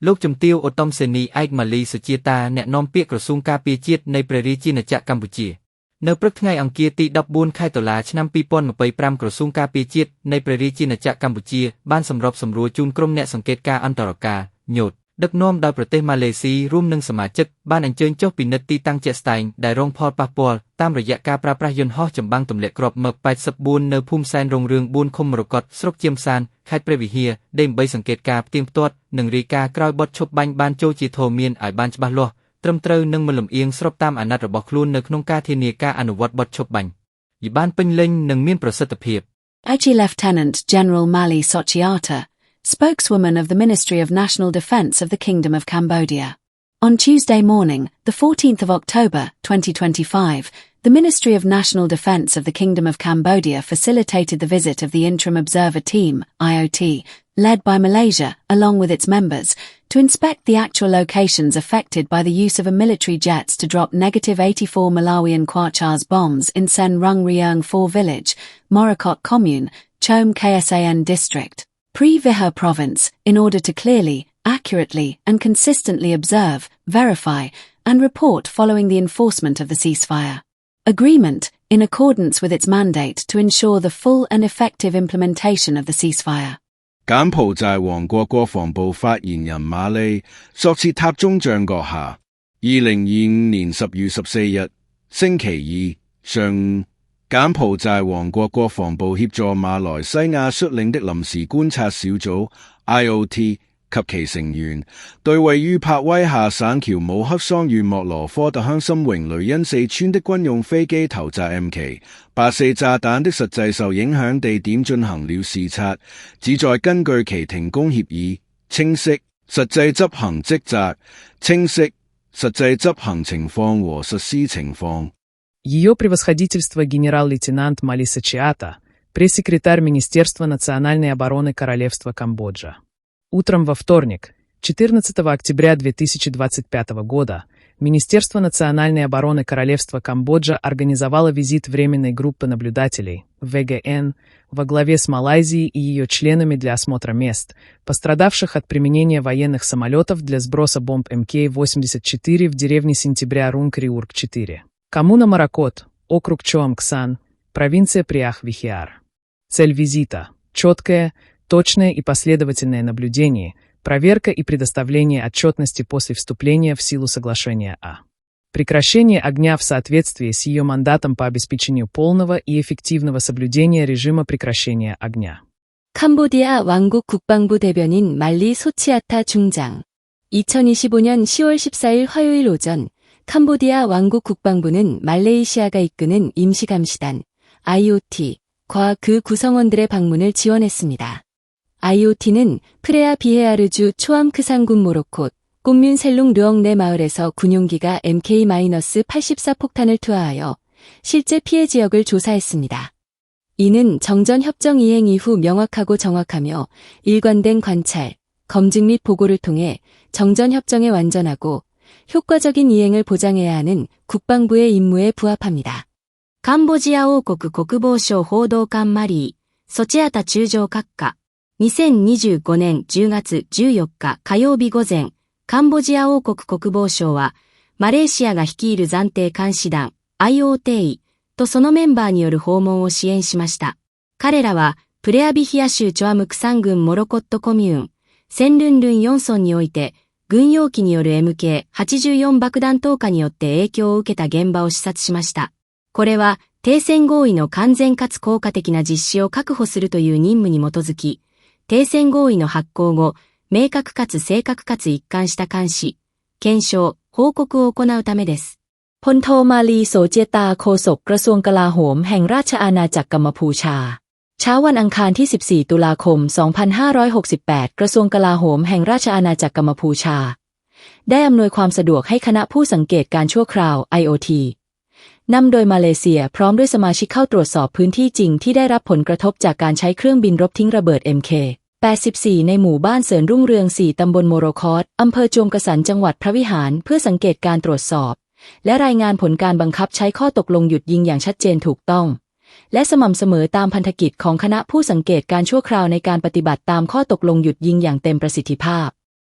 លោកជំទាវឧត្តមសេនីឯកម៉ាលីសុជាតាអ្នកនាំពាក្យក្រសួងការពារជាតិនៃព្រះរាជាណាចក្រកម្ពុជានៅព្រឹកថ្ងៃអង្គារទី14ខែតុលាឆ្នាំ2025ក្រសួងការពារជាតិនៃព្រះរាជាណាចក្រកម្ពុជាបានសម្របសម្រួលជូនក្រុមអ្នកសង្កេតការណ៍អន្តរការញូតដឹកនាំដោយប្រទេសម៉ាឡេស៊ីរួមនឹងសមាជិកបានអញ្ជើញចុះពិនិត្យទីតាំងជាក់ស្ដែងដែលរងផលប៉ះពាល់តាមរយៈការប្រើប្រាស់យន្តហោះចម្បាំងទម្លាក់គ្រាប់MiG 84នៅភូមិសែនរុងរឿង4ឃុំមរកតស្រុកជាមសានខេត្តព្រះវិហារដើម្បីសង្កេតការណ៍ផ្ទៀងផ្ទាត់និងរាយការណ៍ក្រោយបទឈប់បាញ់បានចូលជាធរមានឲ្យបានច្បាស់លាស់ត្រឹមត្រូវនិងមិនលំអៀងស្របតាមអាណត្តិរបស់ខ្លួននៅក្នុងការធានាការអនុវត្តបទឈប់បាញ់បានពេញលេញនិងមានប្រសិទ្ធភាព IG Lieutenant General Mali Sochiata, spokeswoman of the Ministry of National Defence of the Kingdom of Cambodia. On Tuesday morning, the 14th of October, 2025, the Ministry of National Defence of the Kingdom of Cambodia facilitated the visit of the Interim Observer Team, IOT, led by Malaysia, along with its members, to inspect the actual locations affected by the use of a military jets to drop -84 Malawian Quachars bombs in Sen Rung Riung 4 village, Morakot Commune, Chom Ksan District, Pre-Viha Province, in order to clearly, accurately and consistently observe, verify, and report following the enforcement of the ceasefire agreement, in accordance with its mandate to ensure the full and effective implementation of the ceasefire. 柬埔寨王國國防部發言人馬利索切塔中將閣下，2025年10月14日星期二上午，柬埔寨王國國防部協助馬來西亞率領的臨時觀察小組 IOT 及其成員，對位於柏威下省僑務克桑縣莫羅科特鄉森榮雷恩4村的軍用飛機投擲 MK84 炸彈的實際受影響地點進行了視察，旨在根據其停工協議，清晰實際執行職責，清晰實際執行情況和實施情況。Ее превосходительство генерал-лейтенант Мали Сочиата, пресс-секретарь Министерства национальной обороны Королевства Камбоджа. Утром во вторник, 14 октября 2025 года, Министерство национальной обороны Королевства Камбоджа организовало визит Временной группы наблюдателей, ВГН, во главе с Малайзией и ее членами для осмотра мест, пострадавших от применения военных самолетов для сброса бомб МК-84 в деревне Сентября Рунг-Риург-4. Коммуна Маракот, округ Чоам-Ксан, провинция Приах-Вихиар. Цель визита – четкая, точное и последовательное наблюдение, проверка и предоставление отчетности после вступления в силу соглашения о прекращении огня в соответствии с ее мандатом по обеспечению полного и эффективного соблюдения режима прекращения огня. 캄보디아 왕국 국방부 대변인 말리 소치아타 중장 2025년 10월 14일 화요일 오전 캄보디아 왕국 국방부는 말레이시아가 이끄는 임시감시단 IOT과 그 구성원들의 방문을 지원했습니다. IOT는 프레아 비헤아르주 초암크산군 모로콧, 꽃뮌셀룽 르엉네 마을에서 군용기가 MK-84 폭탄을 투하하여 실제 피해 지역을 조사했습니다. 이는 정전 협정 이행 이후 명확하고 정확하며 일관된 관찰, 검증 및 보고를 통해 정전 협정의 완전하고 효과적인 이행을 보장해야 하는 국방부의 임무에 부합합니다. 캄보지아王国国防省報道官マリー、ソチアタ中将閣下2025年10月14日火曜日午前、カンボジア王国国防省は、マレーシアが率いる暫定監視団 IOT とそのメンバーによる訪問を支援しました。彼らは、プレアビヒア州チョアムクサン郡モロコットコミューン、センルンルン4村において、軍用機による MK84 爆弾投下によって影響を受けた現場を視察しました。これは、停戦合意の完全かつ効果的な実施を確保するという任務に基づき、停戦合意の発効後、明確かつ正確かつ一貫した監視、検証、報告を行うためです。พลโทมาลีโสเจตาโฆษกกระทรวงกลาโหมแห่งราชอาณาจักรกัมพูชาเช้าวันอังคารที่14ตุลาคม2568กระทรวงกลาโหมแห่งราชอาณาจักรกัมพูชาได้อำนวยความสะดวกให้คณะผู้สังเกตการชั่วคราว IOT นำโดยมาเลเซียพร้อมด้วยสมาชิกเข้าตรวจสอบพื้นที่จริงที่ได้รับผลกระทบจากการใช้เครื่องบินรบทิ้งระเบิด MK84 ในหมู่บ้านเสริญรุ่งเรือง4ตำบลโมโรคอตอำเภอจวมกษันจังหวัดพระวิหารเพื่อสังเกตการตรวจสอบและรายงานผลการบังคับใช้ข้อตกลงหยุดยิงอย่างชัดเจนถูกต้องและสม่ำเสมอตามพันธกิจของคณะผู้สังเกตการชั่วคราวในการปฏิบัติตามข้อตกลงหยุดยิงอย่างเต็มประสิทธิภาพ